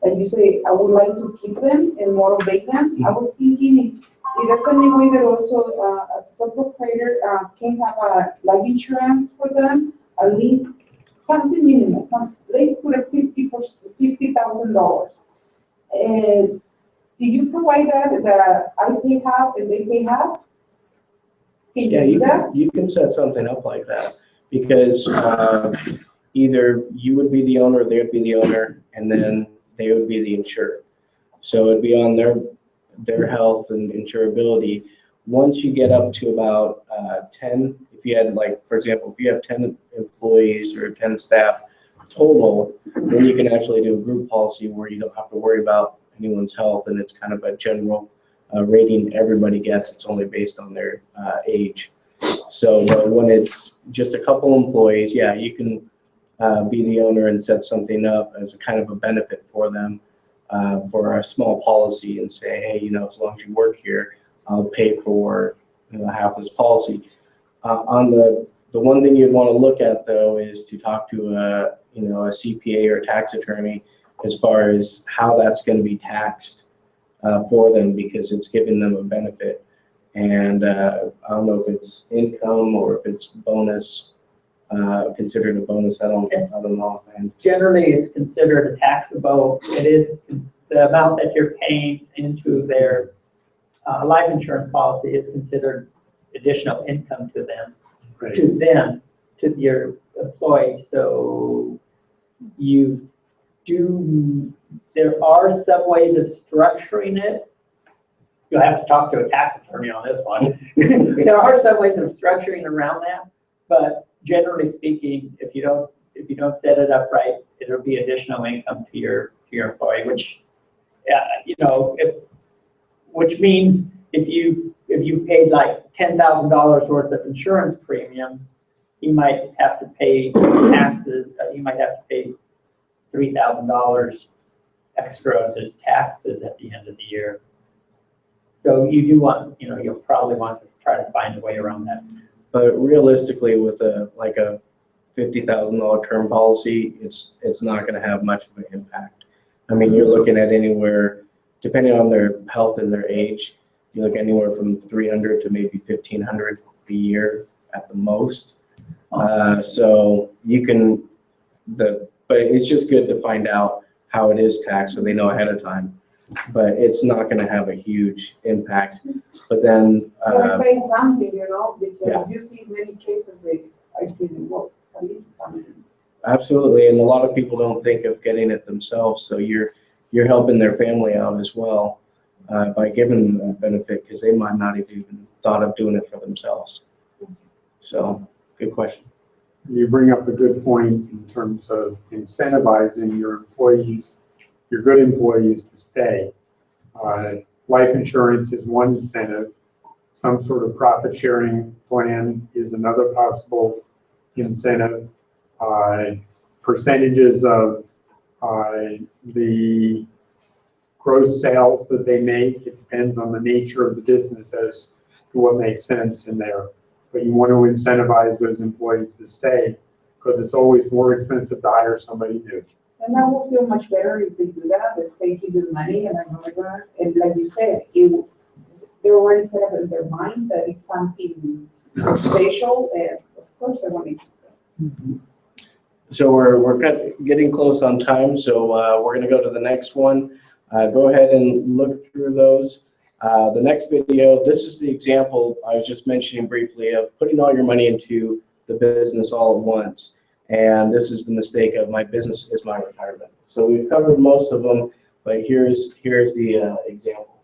like you say, I would like to keep them and motivate them. I was thinking if there's any way that also as a sole proprietor can have a life insurance for them, at least something minimum. Let's put a $50,000. And do you provide that I pay half and they pay half? Can you do that? You can set something up like that because either you would be the owner or they would be the owner, and then they would be the insured. So it'd be on their health and insurability. Once you get up to about 10, if you had, like, for example, if you have 10 employees or 10 staff total, then you can actually do a group policy where you don't have to worry about anyone's health, and it's kind of a general rating everybody gets. It's only based on their age. So when it's just a couple employees, yeah, you can be the owner and set something up as a kind of a benefit for them for a small policy and say, hey, as long as you work here, I'll pay for half this policy. On the one thing you'd want to look at though is to talk to a CPA or a tax attorney as far as how that's going to be taxed for them, because it's giving them a benefit. And I don't know if it's income or if it's bonus, considered a bonus. I don't know. And Generally, it's considered a taxable. It is the amount that you're paying into their life insurance policy is considered additional income to them, Right. to your employee. So there are some ways of structuring it. You'll have to talk to a tax attorney on this one. There are some ways of structuring around that, but generally speaking, if you don't set it up right, it'll be additional income to your employee, which which means if you paid like $10,000 worth of insurance premiums, you might have to pay taxes. You might have to pay $3,000 extra as taxes at the end of the year. So you do want, you'll probably want to try to find a way around that. But realistically, with a $50,000 term policy, it's not going to have much of an impact. I mean, you're looking at anywhere, depending on their health and their age, you look anywhere from $300 to maybe $1,500 a year at the most. So you can, but it's just good to find out how it is taxed so they know ahead of time. But it's not going to have a huge impact. But then, pay something, because yeah. you see many cases they didn't work, at least something. absolutely, and a lot of people don't think of getting it themselves. So you're helping their family out as well by giving them that benefit, because they might not have even thought of doing it for themselves. So, good question. You bring up a good point in terms of incentivizing your employees, your good employees to stay. Life insurance is one incentive. Some sort of profit sharing plan is another possible incentive. Percentages of the gross sales that they make, it depends on the nature of the business as to what makes sense in there. But you want to incentivize those employees to stay, because it's always more expensive to hire somebody new. And I will feel much better if they do that, if they give you money and and like you said, they're already set up in their mind that it's something special, and of course I want to do that. So we're getting close on time, so we're going to go to the next one. Go ahead and look through those. The next video, this is the example I was just mentioning briefly of putting all your money into the business all at once. And this is the mistake of my business is my retirement. So we've covered most of them, but here's the example.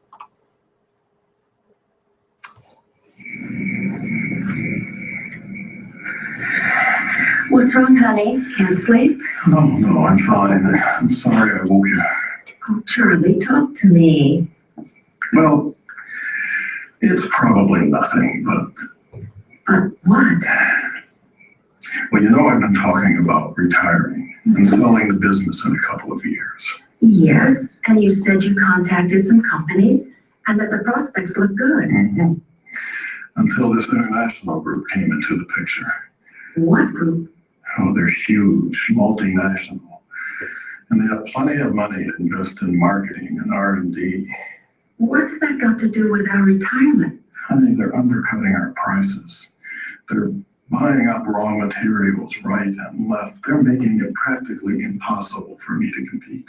What's wrong, honey? Can't sleep? No, I'm fine. I'm sorry I woke you. Oh, Charlie, talk to me. Well, it's probably nothing, But what? well, I've been talking about retiring and selling the business in a couple of years. Yes, and you said you contacted some companies and that the prospects look good. Mm-hmm. Until this international group came into the picture. What group? Oh, they're huge, multinational. And they have plenty of money to invest in marketing and R&D. What's that got to do with our retirement? Honey, they're undercutting our prices. They're buying up raw materials right and left. They're making it practically impossible for me to compete.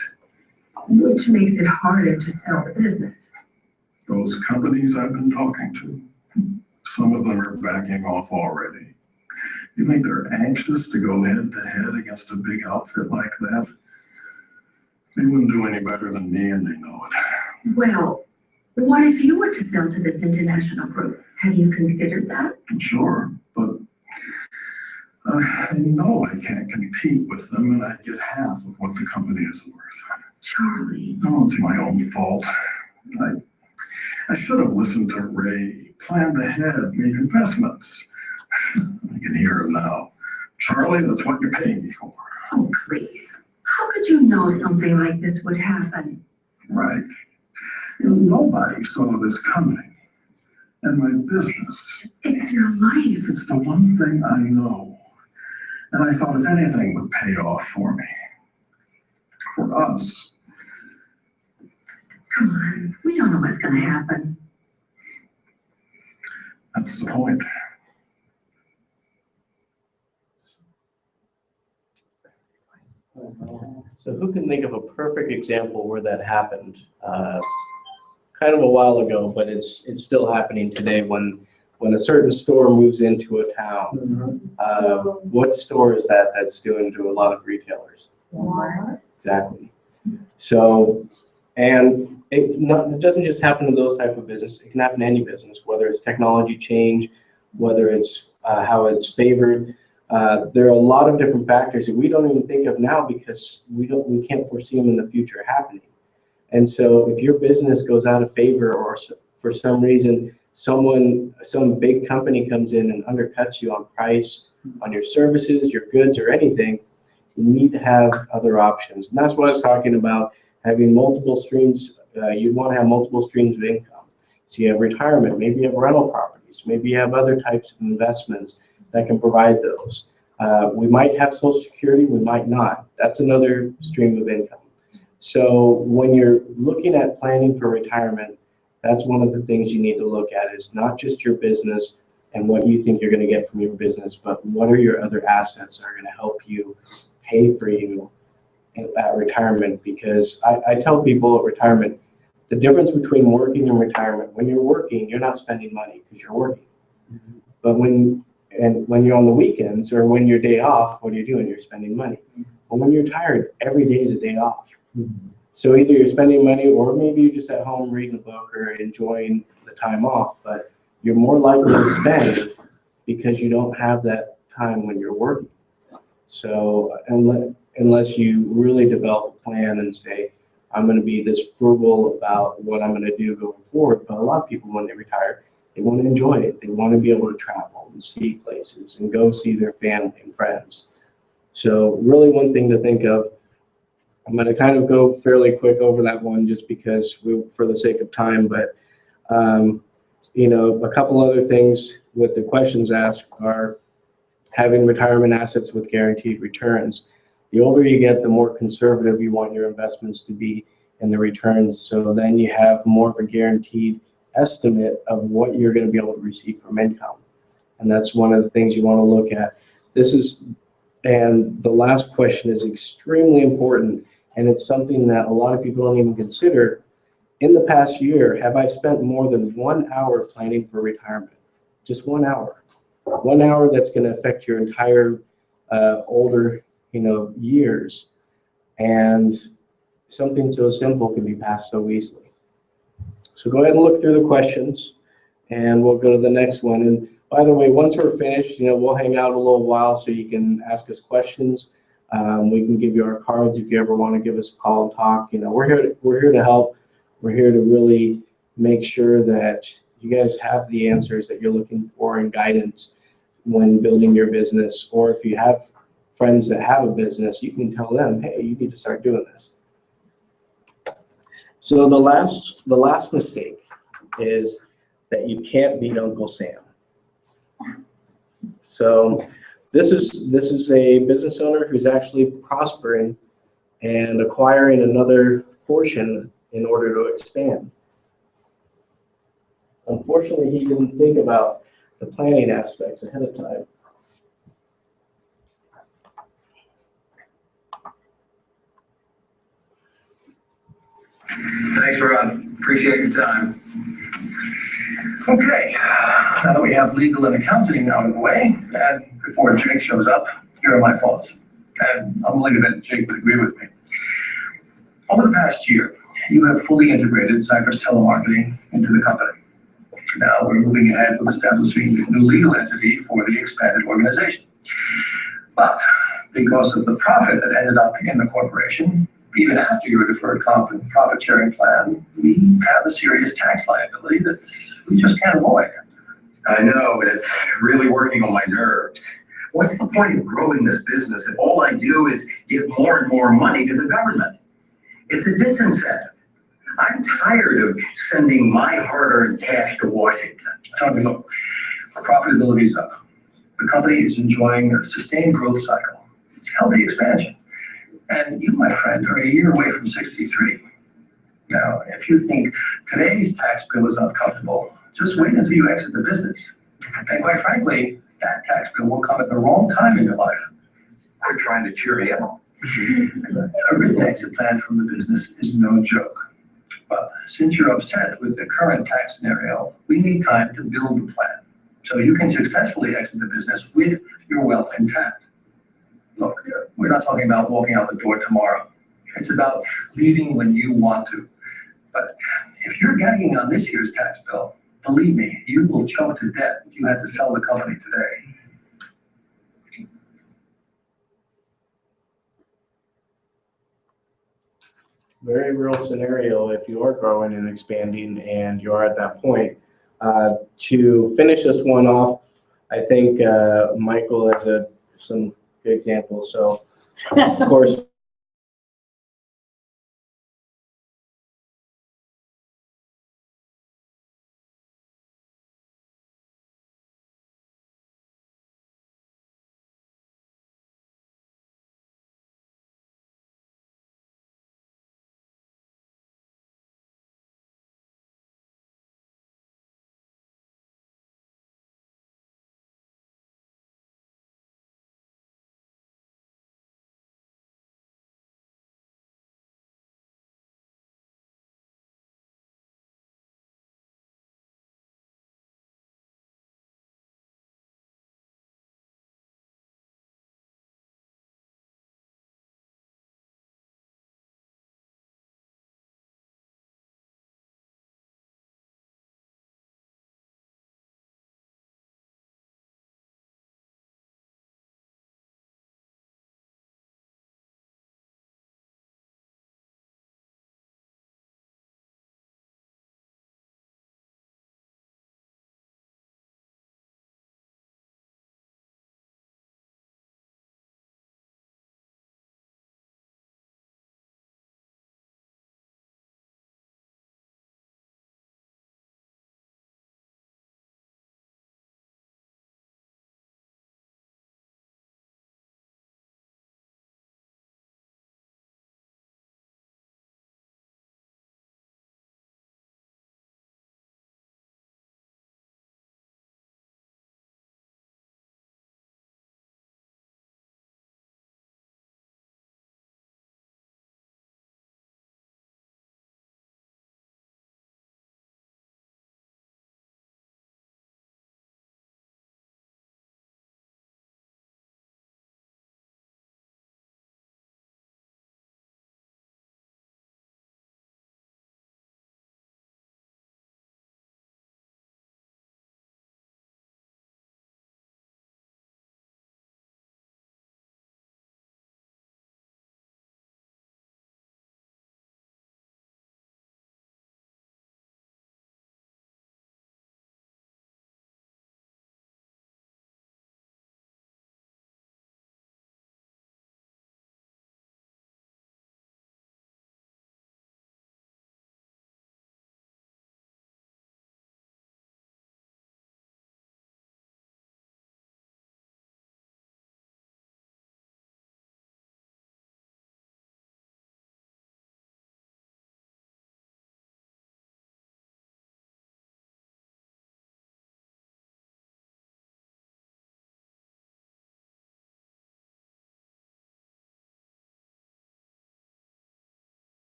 Which makes it harder to sell the business. Those companies I've been talking to, some of them are backing off already. You think they're anxious to go head to head against a big outfit like that? They wouldn't do any better than me, and they know it. Well, what if you were to sell to this international group? Have you considered that? Sure, but I know I can't compete with them, and I'd get half of what the company is worth. Charlie. Oh, it's my own fault. I should have listened to Ray, planned ahead, made investments. I can hear him now. Charlie, that's what you're paying me for. Oh, please. How could you know something like this would happen? Right. Nobody saw this coming. And my business, It's your life. it's the one thing I know. And I thought if anything would pay off for me, for us. Come on, we don't know what's gonna happen. That's the point. So who can think of a perfect example where that happened? Kind of a while ago, but it's still happening today when a certain store moves into a town. What store is that that's doing to a lot of retailers? Walmart. Exactly. So, and it doesn't just happen to those type of business. It can happen to any business, whether it's technology change, whether it's how it's favored. There are a lot of different factors that we don't even think of now because we can't foresee them in the future happening. And so if your business goes out of favor or for some reason some big company comes in and undercuts you on price, on your services, your goods, or anything, you need to have other options. And that's what I was talking about, having multiple streams. You'd want to have multiple streams of income. So you have retirement, maybe you have rental properties, maybe you have other types of investments that can provide those. We might have Social Security, we might not. That's another stream of income. So when you're looking at planning for retirement, that's one of the things you need to look at is not just your business and what you think you're going to get from your business, but what are your other assets that are going to help you pay for you at retirement? Because I tell people at retirement, the difference between working and retirement, when you're working, you're not spending money because you're working. But when you're on the weekends or when you're day off, what are you doing? You're spending money. But when you're tired, every day is a day off. So either you're spending money or maybe you're just at home reading a book or enjoying the time off, but you're more likely to spend because you don't have that time when you're working. So unless you really develop a plan and say, I'm going to be this frugal about what I'm going to do going forward. But a lot of people, when they retire, they want to enjoy it. They want to be able to travel and see places and go see their family and friends. So really one thing to think of, I'm going to kind of go fairly quick over that one just because for the sake of time, but a couple other things with the questions asked are having retirement assets with guaranteed returns. The older you get, the more conservative you want your investments to be in the returns. So then you have more of a guaranteed estimate of what you're going to be able to receive from income. And that's one of the things you want to look at. And the last question is extremely important. And it's something that a lot of people don't even consider. In the past year, have I spent more than 1 hour planning for retirement? Just 1 hour. 1 hour that's going to affect your entire older years. And something so simple can be passed so easily. So go ahead and look through the questions and we'll go to the next one. And by the way, once we're finished, we'll hang out a little while so you can ask us questions. We can give you our cards if you ever want to give us a call and talk. We're here to help. We're here to really make sure that you guys have the answers that you're looking for and guidance when building your business. Or if you have friends that have a business, you can tell them, hey, you need to start doing this. So the last mistake is that you can't beat Uncle Sam. So this is a business owner who's actually prospering and acquiring another portion in order to expand. Unfortunately, he didn't think about the planning aspects ahead of time. Thanks, Ron. Appreciate your time. Okay, now that we have legal and accounting out of the way, and before Jake shows up, here are my thoughts. And I'm willing to bet Jake would agree with me. Over the past year, you have fully integrated Cypress Telemarketing into the company. Now we're moving ahead with establishing a new legal entity for the expanded organization. But because of the profit that ended up in the corporation, even after your deferred comp and profit sharing plan, we have a serious tax liability that we just can't avoid. I know, but it's really working on my nerves. What's the point of growing this business if all I do is give more and more money to the government? It's a disincentive. I'm tired of sending my hard-earned cash to Washington. Tell me, look, profitability is up. The company is enjoying a sustained growth cycle. It's healthy expansion. And you, my friend, are a year away from 63. Now, if you think today's tax bill is uncomfortable, just wait until you exit the business. And quite frankly, that tax bill will come at the wrong time in your life. We're trying to cheer you up. A written exit plan from the business is no joke. But since you're upset with the current tax scenario, we need time to build the plan so you can successfully exit the business with your wealth intact. Look, we're not talking about walking out the door tomorrow. It's about leaving when you want to. But if you're gagging on this year's tax bill, believe me, you will choke to death if you had to sell the company today. Very real scenario if you are growing and expanding and you're at that point. To finish this one off, I think Michael has some good examples. So, of course,